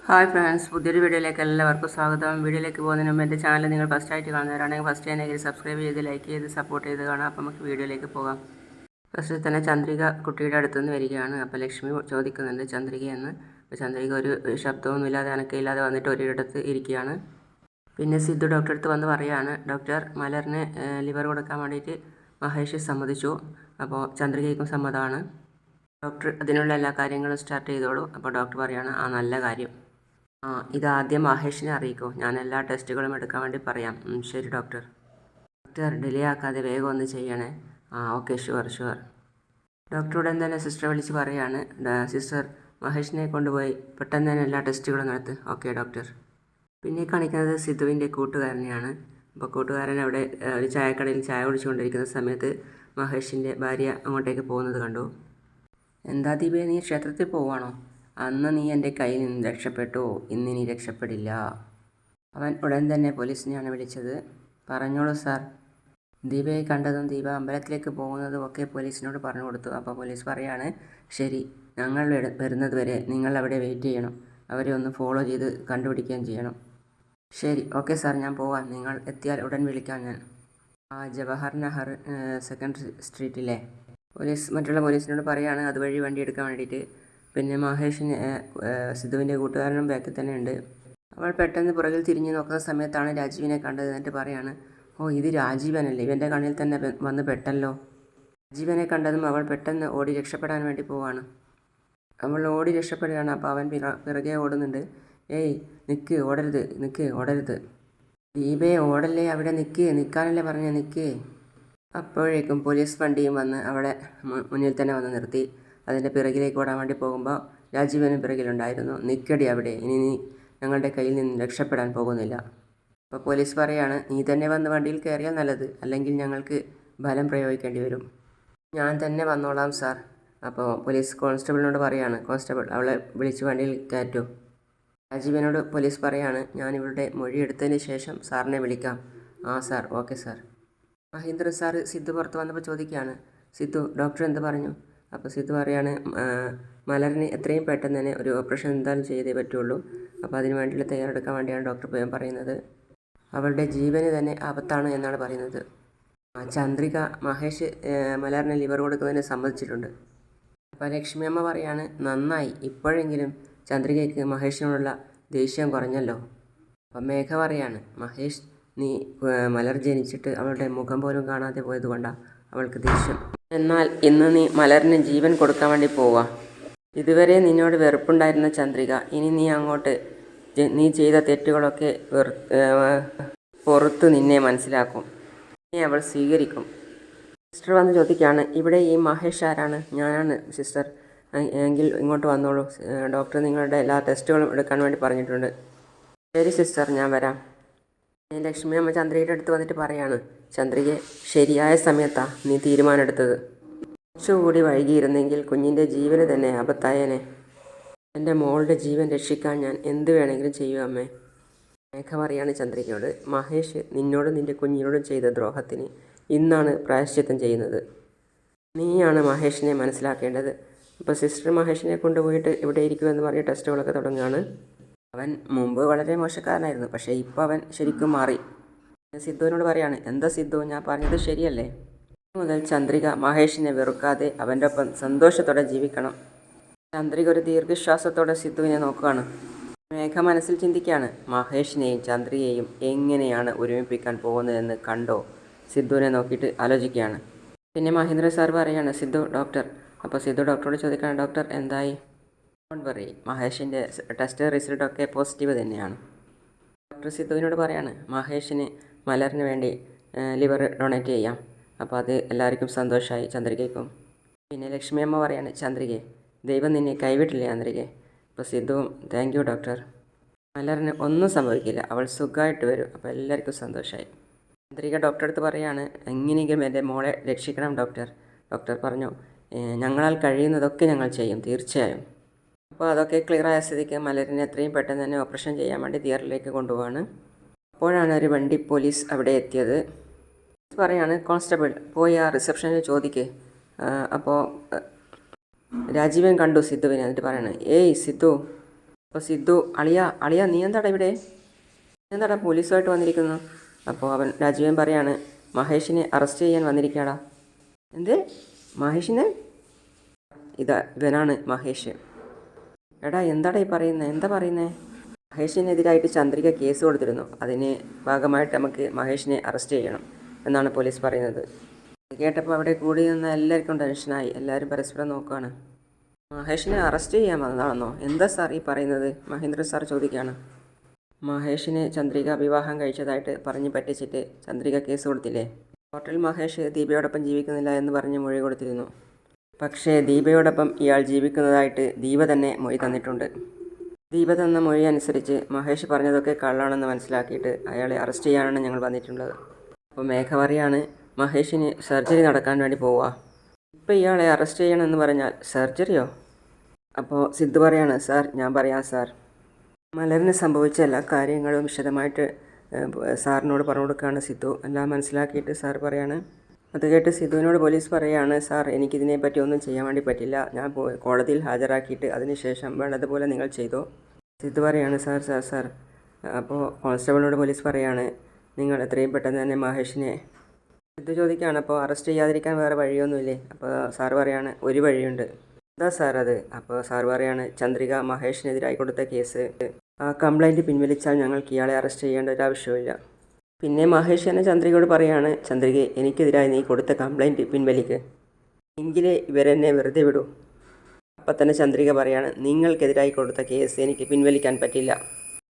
Hi friends, പുതിയൊരു വീഡിയോയിലേക്ക് എല്ലാവർക്കും സ്വാഗതം. വീഡിയോയിലേക്ക് പോകുന്നതിന് മുമ്പ് എൻ്റെ ചാനൽ നിങ്ങൾ ഫസ്റ്റായിട്ട് കാണുന്നവരാണെങ്കിൽ ഫസ്റ്റ് തന്നെ സബ്സ്ക്രൈബ് ചെയ്ത് ലൈക്ക് ചെയ്ത് സപ്പോർട്ട് ചെയ്ത് കാണാം. അപ്പോൾ നമുക്ക് വീഡിയോയിലേക്ക് പോകാം. ഫസ്റ്റ് തന്നെ ചന്ദ്രിക കുട്ടിയുടെ അടുത്തുനിന്ന് വരികയാണ്. അപ്പോൾ ലക്ഷ്മി ചോദിക്കുന്നുണ്ട് ചന്ദ്രികയെന്ന്. അപ്പോൾ ചന്ദ്രിക ഒരു ശബ്ദമൊന്നുമില്ലാതെ അനക്കയില്ലാതെ വന്നിട്ട് ഒരിടത്ത് ഇരിക്കുകയാണ്. പിന്നെ സിദ്ധു ഡോക്ടറെ അടുത്ത് വന്ന് പറയുകയാണ്, ഡോക്ടർ മലറിന് ലിവർ കൊടുക്കാൻ വേണ്ടിയിട്ട് മഹേഷ് സമ്മതിച്ചു. അപ്പോൾ ചന്ദ്രികയ്ക്കും സമ്മതമാണ്. ഡോക്ടർ അതിനുള്ള എല്ലാ കാര്യങ്ങളും സ്റ്റാർട്ട് ചെയ്തോളൂ. അപ്പോൾ ഡോക്ടർ പറയുകയാണ്, നല്ല കാര്യം. ഇതാദ്യം മഹേഷിനെ അറിയിക്കൂ. ഞാൻ എല്ലാ ടെസ്റ്റുകളും എടുക്കാൻ വേണ്ടി പറയാം. ശരി ഡോക്ടർ. ഡോക്ടർ ഡിലേ ആക്കാതെ വേഗം ഒന്ന് ചെയ്യണേ. Okay, sure. ഡോക്ടർ ഉടൻ തന്നെ സിസ്റ്ററെ വിളിച്ച് പറയാണ്, സിസ്റ്റർ മഹേഷിനെ കൊണ്ടുപോയി പെട്ടെന്ന് തന്നെ എല്ലാ ടെസ്റ്റുകളും നടത്ത്. Okay doctor. പിന്നെ കാണിക്കുന്നത് സിദ്ധുവിൻ്റെ കൂട്ടുകാരനെയാണ്. അപ്പോൾ കൂട്ടുകാരൻ അവിടെ ഒരു ചായക്കടയിൽ ചായ കുടിച്ചുകൊണ്ടിരിക്കുന്ന സമയത്ത് മഹേഷിൻ്റെ ഭാര്യ അങ്ങോട്ടേക്ക് പോകുന്നത് കണ്ടു. എന്താ ദീപേ, നീ ക്ഷേത്രത്തിൽ പോവാണോ? അന്ന് നീ എൻ്റെ കയ്യിൽ നിന്ന് രക്ഷപ്പെട്ടു, ഇന്നിനി രക്ഷപ്പെടില്ല. അവൻ ഉടൻ തന്നെ പോലീസിനെയാണ് വിളിച്ചത്. പറഞ്ഞോളൂ സാർ. ദീപയെ കണ്ടതും ദീപ അമ്പലത്തിലേക്ക് പോകുന്നതും ഒക്കെ പോലീസിനോട് പറഞ്ഞു കൊടുത്തു. അപ്പോൾ പോലീസ് പറയാണ്, ശരി, ഞങ്ങൾ വരുന്നത് വരെ നിങ്ങൾ അവിടെ വെയിറ്റ് ചെയ്യണം. അവരെ ഒന്ന് ഫോളോ ചെയ്ത് കണ്ടുപിടിക്കുകയും ചെയ്യണം. ശരി, ഓക്കെ സാർ, ഞാൻ പോവാം. നിങ്ങൾ എത്തിയാൽ ഉടൻ വിളിക്കാം ഞാൻ. ജവഹർ നഹർ സെക്കൻഡ് സ്ട്രീറ്റിലെ മറ്റുള്ള പോലീസിനോട് പറയാണ് അതുവഴി വണ്ടി എടുക്കാൻ വേണ്ടിയിട്ട്. പിന്നെ മഹേഷിന് സിദ്ധുവിൻ്റെ കൂട്ടുകാരനും ബാക്കിൽ തന്നെ ഉണ്ട്. അവൾ പെട്ടെന്ന് പുറകിൽ തിരിഞ്ഞ് നോക്കുന്ന സമയത്താണ് രാജീവിനെ കണ്ടത്. എന്നിട്ട് പറയാണ്, ഇത് രാജീവനല്ലേ, ഇവൻ്റെ കണ്ണിൽ തന്നെ വന്ന് പെട്ടല്ലോ. രാജീവനെ കണ്ടതും അവൾ പെട്ടെന്ന് ഓടി രക്ഷപ്പെടാൻ വേണ്ടി പോവാണ്. അവൾ ഓടി രക്ഷപ്പെടുകയാണ്. അപ്പോൾ അവൻ പിറകെ ഓടുന്നുണ്ട്. ഓടരുത്. ദീപയെ ഓടല്ലേ, അവിടെ നിൽക്കാനല്ലേ പറഞ്ഞ, അപ്പോഴേക്കും പോലീസ് വണ്ടിയും വന്ന് അവളെ മുന്നിൽ തന്നെ വന്ന് നിർത്തി. അതിൻ്റെ പിറകിലേക്ക് ഓടാൻ വേണ്ടി പോകുമ്പോൾ രാജീവനും പിറകിലുണ്ടായിരുന്നു. നിൽക്കടി അവിടെ, ഇനി നീ ഞങ്ങളുടെ കയ്യിൽ നിന്ന് രക്ഷപ്പെടാൻ പോകുന്നില്ല. അപ്പോൾ പോലീസ് പറയാണ്, നീ തന്നെ വന്ന് വണ്ടിയിൽ കയറിയാൽ നല്ലത്, അല്ലെങ്കിൽ ഞങ്ങൾക്ക് ബലം പ്രയോഗിക്കേണ്ടി വരും. ഞാൻ തന്നെ വന്നോളാം സാർ. അപ്പോൾ പോലീസ് കോൺസ്റ്റബിളിനോട് പറയാണ്, കോൺസ്റ്റബിൾ അവളെ വിളിച്ച് വണ്ടിയിൽ കയറ്റൂ. രാജീവനോട് പോലീസ് പറയാണ്, ഞാൻ ഇവരുടെ മൊഴി എടുത്തതിന് ശേഷം സാറിനെ വിളിക്കാം. Sir, okay sir. Mahendra sir Sidhu പുറത്ത് വന്നപ്പോൾ ചോദിക്കുകയാണ്, സിദ്ധു ഡോക്ടർ എന്ത് പറഞ്ഞു? അപ്പോൾ സിദ്ധു പറയാണ്, മലറിന് എത്രയും പെട്ടെന്ന് തന്നെ ഒരു ഓപ്പറേഷൻ എന്തായാലും ചെയ്തേ പറ്റുള്ളൂ. അപ്പോൾ അതിന് വേണ്ടിയുള്ള തയ്യാറെടുക്കാൻ വേണ്ടിയാണ് ഡോക്ടർ പറയുന്നത്. അവളുടെ ജീവന് തന്നെ ആപത്താണ് എന്നാണ് പറയുന്നത്. ചന്ദ്രിക മഹേഷ് മലറിന് ലിവർ കൊടുക്കുന്നതിന് സമ്മതിച്ചിട്ടുണ്ട്. അപ്പോൾ ലക്ഷ്മി അമ്മ പറയാണ്, നന്നായി, ഇപ്പോഴെങ്കിലും ചന്ദ്രികയ്ക്ക് മഹേഷിനോടുള്ള ദേഷ്യം കുറഞ്ഞല്ലോ. അപ്പം മേഘ പറയാണ്, മഹേഷ് നീ മലർ ജനിച്ചിട്ട് അവളുടെ മുഖം പോലും കാണാതെ പോയതുകൊണ്ടാണ് അവൾക്ക് ദേഷ്യം. എന്നാൽ ഇന്ന് നീ മലറിന് ജീവൻ കൊടുക്കാൻ വേണ്ടി പോവാ. ഇതുവരെ നിന്നോട് വെറുപ്പുണ്ടായിരുന്ന ചന്ദ്രിക ഇനി നീ അങ്ങോട്ട് നീ ചെയ്ത തെറ്റുകളൊക്കെ പുറത്ത് നിന്നെ മനസ്സിലാക്കും. നീ അവൾ സ്വീകരിക്കും. സിസ്റ്റർ വന്ന് ചോദിക്കുകയാണ്, ഇവിടെ ഈ മഹേഷ് ആരാണ്? ഞാനാണ് സിസ്റ്റർ. എങ്കിൽ ഇങ്ങോട്ട് വന്നോളൂ, ഡോക്ടർ നിങ്ങളുടെ എല്ലാ ടെസ്റ്റുകളും എടുക്കാൻ വേണ്ടി പറഞ്ഞിട്ടുണ്ട്. ശരി സിസ്റ്റർ, ഞാൻ വരാം. ലക്ഷ്മി അമ്മ ചന്ദ്രികയുടെ അടുത്ത് വന്നിട്ട് പറയാണ്, ചന്ദ്രികയെ ശരിയായ സമയത്താണ് നീ തീരുമാനമെടുത്തത്. കുറച്ചുകൂടി വൈകിയിരുന്നെങ്കിൽ കുഞ്ഞിൻ്റെ ജീവന് തന്നെ ആപത്തായേനെ. എൻ്റെ മോളുടെ ജീവൻ രക്ഷിക്കാൻ ഞാൻ എന്ത് വേണമെങ്കിലും ചെയ്യും അമ്മേ. മേഘ പറയാണ് ചന്ദ്രികയോട്, മഹേഷ് നിന്നോടും നിൻ്റെ കുഞ്ഞിനോടും ചെയ്ത ദ്രോഹത്തിന് ഇന്നാണ് പ്രായശ്ചിത്തം ചെയ്യുന്നത്. നീയാണ് മഹേഷിനെ മനസ്സിലാക്കേണ്ടത്. അപ്പോൾ സിസ്റ്റർ മഹേഷിനെ കൊണ്ടുപോയിട്ട് ഇവിടെ ഇരിക്കുമെന്ന് പറഞ്ഞ് ടെസ്റ്റുകളൊക്കെ തുടങ്ങുകയാണ്. അവൻ മുമ്പ് വളരെ മോശക്കാരനായിരുന്നു, പക്ഷേ ഇപ്പോൾ അവൻ ശരിക്കും മാറി. സിദ്ധുവിനോട് പറയാണ്, എന്താ സിദ്ധു, ഞാൻ പറഞ്ഞത് ശരിയല്ലേ? മുതൽ ചന്ദ്രിക മഹേഷിനെ വെറുക്കാതെ അവൻ്റെ ഒപ്പം സന്തോഷത്തോടെ ജീവിക്കണം. ചന്ദ്രിക ഒരു ദീർഘശ്വാസത്തോടെ സിദ്ധുവിനെ നോക്കുകയാണ്. മേഘ മനസ്സിൽ ചിന്തിക്കുകയാണ്, മഹേഷിനെയും ചന്ദ്രികയെയും എങ്ങനെയാണ് ഒരുമിപ്പിക്കാൻ പോകുന്നതെന്ന് കണ്ടോ? സിദ്ധുവിനെ നോക്കിയിട്ട് ആലോചിക്കുകയാണ്. പിന്നെ മഹേന്ദ്ര സാർ പറയാണ്, സിദ്ധു ഡോക്ടർ. അപ്പോൾ സിദ്ധു ഡോക്ടറോട് ചോദിക്കുകയാണ്, ഡോക്ടർ എന്തായി? ഡോണ്ട് വറി, മഹേഷിൻ്റെ ടെസ്റ്റ് റിസൾട്ടൊക്കെ പോസിറ്റീവ് തന്നെയാണ്. ഡോക്ടർ സിദ്ധുവിനോട് പറയാണ്, മഹേഷിന് മലറിന് വേണ്ടി ലിവർ ഡൊണേറ്റ് ചെയ്യാം. അപ്പോൾ അത് എല്ലാവർക്കും സന്തോഷമായി, ചന്ദ്രികയ്ക്കും. പിന്നെ ലക്ഷ്മി അമ്മ പറയാണ്, ചന്ദ്രികയെ ദൈവം നിന്നെ കൈവിട്ടില്ലേ ചന്ദ്രികയെ. അപ്പോൾ സിദ്ധുവും താങ്ക് യു ഡോക്ടർ, മലറിന് ഒന്നും സംഭവിക്കില്ല, അവൾ സുഖമായിട്ട് വരും. അപ്പോൾ എല്ലാവർക്കും സന്തോഷമായി. ചന്ദ്രിക ഡോക്ടറെ അടുത്ത് പറയാണ്, എങ്ങനെയെങ്കിലും എൻ്റെ മോളെ രക്ഷിക്കണം ഡോക്ടർ. ഡോക്ടർ പറഞ്ഞു, ഞങ്ങളാൽ കഴിയുന്നതൊക്കെ ഞങ്ങൾ ചെയ്യും, തീർച്ചയായും. അപ്പോൾ അതൊക്കെ ക്ലിയറായ സ്ഥിതിക്ക് മലരിനെ എത്രയും പെട്ടെന്ന് തന്നെ ഓപ്പറേഷൻ ചെയ്യാൻ വേണ്ടി തിയേറ്ററിലേക്ക് കൊണ്ടുപോവാണ്. അപ്പോഴാണ് ഒരു വണ്ടി പോലീസ് അവിടെ എത്തിയത്. പറയാണ്, കോൺസ്റ്റബിൾ പോയി ആ റിസപ്ഷനിൽ ചോദിക്ക്. അപ്പോൾ രാജീവൻ കണ്ടു സിദ്ധുവിനെ. എന്നിട്ട് പറയാണ്, ഏയ് സിദ്ധു, അപ്പോൾ സിദ്ധു, അളിയ നീ എന്താടാ ഇവിടെ, നീ എന്താടാ പോലീസുമായിട്ട് വന്നിരിക്കുന്നു? അപ്പോൾ രാജീവൻ പറയാണ്, മഹേഷിനെ അറസ്റ്റ് ചെയ്യാൻ വന്നിരിക്കാടാ. എന്ത്? മഹേഷിനെ? ഇവനാണ് മഹേഷ്. എടാ എന്താടാ ഈ പറയുന്നത്, എന്താ പറയുന്നത്? മഹേഷിനെതിരായിട്ട് ചന്ദ്രിക കേസ് കൊടുത്തിരുന്നു. അതിന് ഭാഗമായിട്ട് നമുക്ക് മഹേഷിനെ അറസ്റ്റ് ചെയ്യണം എന്നാണ് പോലീസ് പറയുന്നത്. കേട്ടപ്പോൾ അവിടെ കൂടി നിന്ന് എല്ലാവർക്കും ടെൻഷനായി. എല്ലാവരും പരസ്പരം നോക്കുകയാണ്. മഹേഷിനെ അറസ്റ്റ് ചെയ്യാൻ വന്നതാണെന്നോ? എന്താ സാർ ഈ പറയുന്നത്? മഹേന്ദ്ര സാർ ചോദിക്കുകയാണ്. മഹേഷിനെ ചന്ദ്രിക വിവാഹം കഴിച്ചതായിട്ട് പറഞ്ഞ് പറ്റിച്ചിട്ട് ചന്ദ്രിക കേസ് കൊടുത്തില്ലേ? ഹോട്ടലിൽ മഹേഷ് ദീപയോടൊപ്പം ജീവിക്കുന്നില്ല എന്ന് പറഞ്ഞ് മൊഴി കൊടുത്തിരുന്നു. പക്ഷേ ദീപയോടൊപ്പം ഇയാൾ ജീവിക്കുന്നതായിട്ട് ദീപ തന്നെ മൊഴി തന്നിട്ടുണ്ട്. ദീപ തന്ന മൊഴി അനുസരിച്ച് മഹേഷ് പറഞ്ഞതൊക്കെ കള്ളാണെന്ന് മനസ്സിലാക്കിയിട്ട് അയാളെ അറസ്റ്റ് ചെയ്യാനാണ് ഞങ്ങൾ വന്നിട്ടുള്ളത്. അപ്പോൾ മേഘ പറയാണ്, മഹേഷിന് സർജറി നടക്കാൻ വേണ്ടി പോവുക. ഇപ്പോൾ ഇയാളെ അറസ്റ്റ് ചെയ്യണമെന്ന് പറഞ്ഞാൽ സർജറിയോ? അപ്പോൾ സിദ്ധു പറയാണ്, സാർ ഞാൻ പറയാം സാർ. മലറിന് സംഭവിച്ച എല്ലാ കാര്യങ്ങളും വിശദമായിട്ട് സാറിനോട് പറഞ്ഞു കൊടുക്കുകയാണ് സിദ്ധു. എല്ലാം മനസ്സിലാക്കിയിട്ട് സാർ പറയാണ്. അത് കേട്ട് സിദ്ധുവിനോട് പോലീസ് പറയുകയാണ്, സാർ എനിക്കിതിനെപ്പറ്റി ഒന്നും ചെയ്യാൻ വേണ്ടി പറ്റില്ല. ഞാൻ കോടതിയിൽ ഹാജരാക്കിയിട്ട് അതിനുശേഷം വേണ്ടതുപോലെ നിങ്ങൾ ചെയ്തോ. സിദ്ധു പറയാണ്, സാർ. അപ്പോൾ കോൺസ്റ്റബിളിനോട് പോലീസ് പറയാണ്, നിങ്ങൾ എത്രയും പെട്ടെന്ന് തന്നെ മഹേഷിനെ. സിദ്ധു ചോദിക്കുകയാണ്, അപ്പോൾ അറസ്റ്റ് ചെയ്യാതിരിക്കാൻ വേറെ വഴിയൊന്നുമില്ലേ? അപ്പോൾ സാർ പറയാണ്, ഒരു വഴിയുണ്ട്. എന്താ സാർ അത്? അപ്പോൾ സാർ പറയാണ്, ചന്ദ്രിക മഹേഷിനെതിരായി കൊടുത്ത കേസ് ആ കംപ്ലൈൻറ്റ് പിൻവലിച്ചാൽ ഞങ്ങൾക്ക് ഇയാളെ അറസ്റ്റ് ചെയ്യേണ്ട ഒരു ആവശ്യമില്ല. പിന്നെ മഹേഷ് തന്നെ ചന്ദ്രികയോട് പറയാണ്, ചന്ദ്രികയെ എനിക്കെതിരായി നീ കൊടുത്ത കംപ്ലൈൻറ്റ് പിൻവലിക്ക്, എങ്കിലേ ഇവരെന്നെ വെറുതെ വിടൂ. അപ്പം തന്നെ ചന്ദ്രിക പറയാണ്, നിങ്ങൾക്കെതിരായി കൊടുത്ത കേസ് എനിക്ക് പിൻവലിക്കാൻ പറ്റില്ല.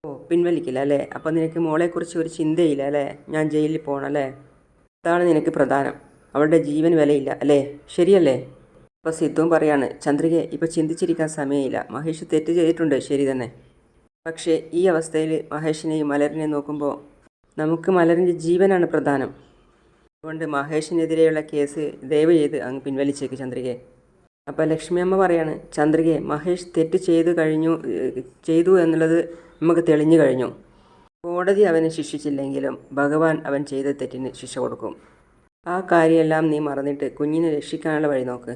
ഓ, പിൻവലിക്കില്ല അല്ലേ? അപ്പം നിനക്ക് മോളെക്കുറിച്ച് ഒരു ചിന്തയില്ല അല്ലേ? ഞാൻ ജയിലിൽ പോകണം അല്ലേ? അതാണ് നിനക്ക് പ്രധാനം. അവളുടെ ജീവൻ വിലയില്ല അല്ലേ? ശരിയല്ലേ? അപ്പോൾ സിദ്ധുവും പറയാണ്, ചന്ദ്രികയെ ഇപ്പോൾ ചിന്തിച്ചിരിക്കാൻ സമയമില്ല. മഹേഷ് തെറ്റ് ചെയ്തിട്ടുണ്ട്, ശരി തന്നെ. പക്ഷേ ഈ അവസ്ഥയിൽ മഹേഷിനെയും മലരിനെയും നോക്കുമ്പോൾ നമുക്ക് മലരിൻ്റെ ജീവനാണ് പ്രധാനം. അതുകൊണ്ട് മഹേഷിനെതിരെയുള്ള കേസ് ദയവ് ചെയ്ത് അങ്ങ് പിൻവലിച്ചേക്ക് ചന്ദ്രികയെ. അപ്പോൾ ലക്ഷ്മി അമ്മ പറയാണ്, ചന്ദ്രികയെ മഹേഷ് തെറ്റ് ചെയ്തു എന്നുള്ളത് നമുക്ക് തെളിഞ്ഞു കഴിഞ്ഞു. കോടതി അവനെ ശിക്ഷിച്ചില്ലെങ്കിലും ഭഗവാൻ അവൻ ചെയ്ത തെറ്റിന് ശിക്ഷ കൊടുക്കും. ആ കാര്യമെല്ലാം നീ മറന്നിട്ട് കുഞ്ഞിനെ രക്ഷിക്കാനുള്ള വഴി നോക്ക്.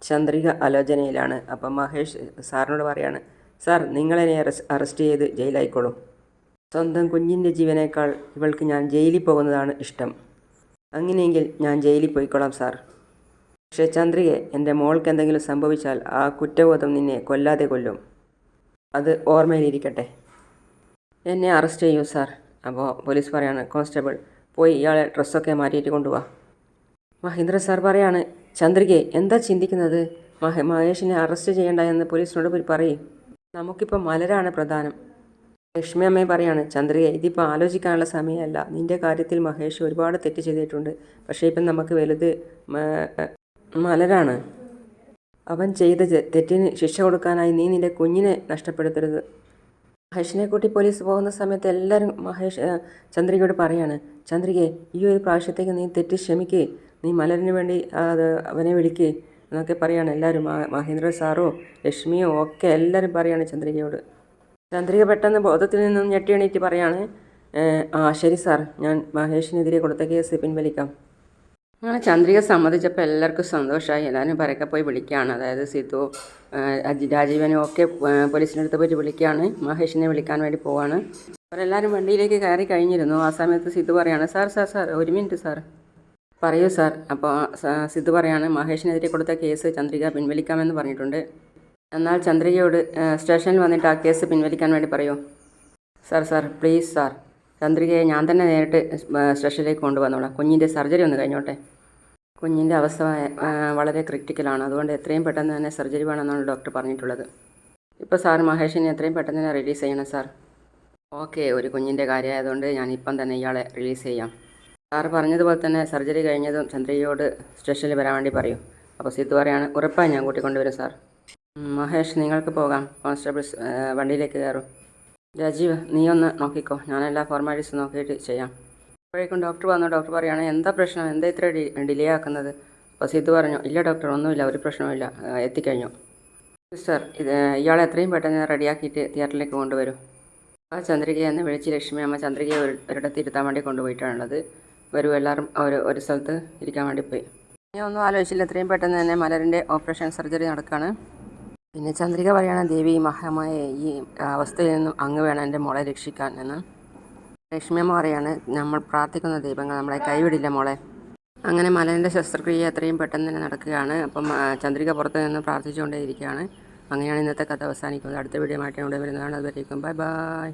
ചന്ദ്രിക ആലോചനയിലാണ്. അപ്പം മഹേഷ് സാറിനോട് പറയാണ്, സാർ നിങ്ങളെന്നെ അറസ്റ്റ് ചെയ്ത് ജയിലായിക്കോളൂ. സ്വന്തം കുഞ്ഞിൻ്റെ ജീവനേക്കാൾ ഇവൾക്ക് ഞാൻ ജയിലിൽ പോകുന്നതാണ് ഇഷ്ടം. അങ്ങനെയെങ്കിൽ ഞാൻ ജയിലിൽ പോയിക്കോളാം സാർ. പക്ഷേ ചന്ദ്രികയെ, എൻ്റെ മോൾക്ക് എന്തെങ്കിലും സംഭവിച്ചാൽ ആ കുറ്റബോധം നിന്നെ കൊല്ലാതെ കൊല്ലും. അത് ഓർമ്മയിലിരിക്കട്ടെ. എന്നെ അറസ്റ്റ് ചെയ്യൂ സാർ. അപ്പോൾ പോലീസ് പറയാണ്, കോൺസ്റ്റബിൾ പോയി ഇയാളെ ഡ്രസ്സൊക്കെ മാറ്റിയിട്ട് കൊണ്ടുപോവാ. മഹേന്ദ്ര സാർ പറയാണ്, ചന്ദ്രികയെ എന്താ ചിന്തിക്കുന്നത്? മഹേഷിനെ അറസ്റ്റ് ചെയ്യേണ്ട എന്ന് പോലീസിനോട് പോയി പറയും. നമുക്കിപ്പോൾ മലരാണ് പ്രധാനം. ലക്ഷ്മി അമ്മയെ പറയാണ്, ചന്ദ്രികയെ ഇതിപ്പോൾ ആലോചിക്കാനുള്ള സമയമല്ല. നിൻ്റെ കാര്യത്തിൽ മഹേഷ് ഒരുപാട് തെറ്റ് ചെയ്തിട്ടുണ്ട്. പക്ഷേ ഇപ്പം നമുക്ക് വലുത് മലരാണ്. അവൻ ചെയ്ത തെറ്റിന് ശിക്ഷ കൊടുക്കാനായി നീ നിൻ്റെ കുഞ്ഞിനെ നഷ്ടപ്പെടുത്തരുത്. മഹേഷിനെ കൂട്ടി പോലീസ് പോകുന്ന സമയത്ത് എല്ലാവരും ചന്ദ്രികയോട് പറയാണ്, ചന്ദ്രികയെ ഈ ഒരു പ്രാവശ്യത്തേക്ക് നീ തെറ്റ് ക്ഷമിക്ക്, നീ മലരിന് വേണ്ടി അവനെ വിളിക്ക് എന്നൊക്കെ പറയാണ് എല്ലാവരും. മഹേന്ദ്ര സാറോ ലക്ഷ്മിയോ ഒക്കെ എല്ലാവരും പറയാണ് ചന്ദ്രികയോട്. ചന്ദ്രിക പെട്ടെന്ന് ബോധത്തിൽ നിന്നും ഞെട്ടി എണീറ്റ് പറയാണ്, ശരി സാർ, ഞാൻ മഹേഷിനെതിരെ കൊടുത്ത കേസ് പിൻവലിക്കാം. അങ്ങനെ ചന്ദ്രിക സമ്മതിച്ചപ്പോൾ എല്ലാവർക്കും സന്തോഷമായി. എല്ലാവരും പരക്കെ പോയി വിളിക്കുകയാണ്. അതായത് സിദ്ധു, രാജീവനും ഒക്കെ പോലീസിൻ്റെ അടുത്ത് പോയിട്ട് വിളിക്കുകയാണ്. മഹേഷിനെ വിളിക്കാൻ വേണ്ടി പോവാണ്. അവരെല്ലാവരും വണ്ടിയിലേക്ക് കയറി കഴിഞ്ഞിരുന്നു. ആ സമയത്ത് സിദ്ധു പറയാണ്, സാർ ഒരു മിനിറ്റ് സാർ. പറയൂ സാർ. അപ്പോൾ സിദ്ധു പറയാണ്, മഹേഷിനെതിരെ കൊടുത്ത കേസ് ചന്ദ്രിക പിൻവലിക്കാമെന്ന് പറഞ്ഞിട്ടുണ്ട്. എന്നാൽ ചന്ദ്രികയോട് സ്റ്റേഷനിൽ വന്നിട്ട് ആ കേസ് പിൻവലിക്കാൻ വേണ്ടി പറയൂ. സാർ പ്ലീസ് സാർ, ചന്ദ്രികയെ ഞാൻ തന്നെ നേരിട്ട് സ്റ്റേഷനിലേക്ക് കൊണ്ടുവന്നോളാം. കുഞ്ഞിൻ്റെ സർജറി ഒന്ന് കഴിഞ്ഞോട്ടെ. കുഞ്ഞിൻ്റെ അവസ്ഥ വളരെ ക്രിട്ടിക്കലാണ്. അതുകൊണ്ട് എത്രയും പെട്ടെന്ന് തന്നെ സർജറി വേണമെന്നാണ് ഡോക്ടർ പറഞ്ഞിട്ടുള്ളത്. ഇപ്പോൾ സാർ മഹേഷിനെ എത്രയും പെട്ടെന്ന് തന്നെ റിലീസ് ചെയ്യണം സാർ. ഓക്കെ, ഒരു കുഞ്ഞിൻ്റെ കാര്യമായതുകൊണ്ട് ഞാൻ ഇപ്പം തന്നെ ഇയാളെ റിലീസ് ചെയ്യാം. സാർ പറഞ്ഞതുപോലെ തന്നെ സർജറി കഴിഞ്ഞതും ചന്ദ്രികയോട് സ്റ്റേഷനിൽ വരാൻ വേണ്ടി പറയൂ. അപ്പോൾ സിദ്ധു പറയാണ്, ഉറപ്പായി ഞാൻ കൂട്ടിക്കൊണ്ടുവരും സാർ. മഹേഷ്, നിങ്ങൾക്ക് പോകാം. കോൺസ്റ്റബിൾസ് വണ്ടിയിലേക്ക് കയറും. രാജീവ്, നീ ഒന്ന് നോക്കിക്കോ, ഞാനെല്ലാ ഫോർമാലിറ്റീസ് നോക്കിയിട്ട് ചെയ്യാം. അപ്പോഴേക്കും ഡോക്ടർ വന്നു. ഡോക്ടർ പറയുകയാണ്, എന്താ പ്രശ്നം, എന്താ ഇത്ര ഡിലേ ആക്കുന്നത്? അപ്പോൾ സിദ്ധു പറഞ്ഞു, ഇല്ല ഡോക്ടർ, ഒന്നുമില്ല, ഒരു പ്രശ്നവുമില്ല, എത്തിക്കഴിഞ്ഞു. സിസ്റ്റർ, ഇയാളെ എത്രയും പെട്ടെന്ന് റെഡിയാക്കിയിട്ട് തിയേറ്ററിലേക്ക് കൊണ്ടുവരും. ആ ചന്ദ്രികയെ എന്ന് വിളിച്ച് ലക്ഷ്മി അമ്മ ചന്ദ്രികയെ ഒരിടത്ത് ഇരുത്താൻ വേണ്ടി കൊണ്ടുപോയിട്ടാണുള്ളത്. വരൂ, എല്ലാവരും ഒരു സ്ഥലത്ത് ഇരിക്കാൻ വേണ്ടി പോയി. ഞാൻ ഒന്നും ആലോചിച്ചില്ല, എത്രയും പെട്ടെന്ന് തന്നെ മലരിൻ്റെ ഓപ്പറേഷൻ സർജറി നടക്കുകയാണ്. പിന്നെ ചന്ദ്രിക പറയാണ്, ദേവി മഹാമായ ഈ അവസ്ഥയിൽ നിന്നും അങ്ങ് വേണം എൻ്റെ മോളെ രക്ഷിക്കാൻ എന്ന്. ലക്ഷ്മിയമ്മ പറയാണ്, നമ്മൾ പ്രാർത്ഥിക്കുന്ന ദൈവങ്ങൾ നമ്മളെ കൈവിടില്ല മോളെ. അങ്ങനെ മലൻ്റെ ശസ്ത്രക്രിയ എത്രയും പെട്ടെന്ന് തന്നെ നടക്കുകയാണ്. അപ്പം ചന്ദ്രിക പുറത്ത് നിന്ന് പ്രാർത്ഥിച്ചുകൊണ്ടേയിരിക്കുകയാണ്. അങ്ങനെയാണ് ഇന്നത്തെ കഥ അവസാനിക്കുന്നത്. അടുത്ത വീഡിയോ ആയിട്ട് ഇവിടെ വരുന്നതാണ്. അതുവരേക്കും ബൈ ബൈ.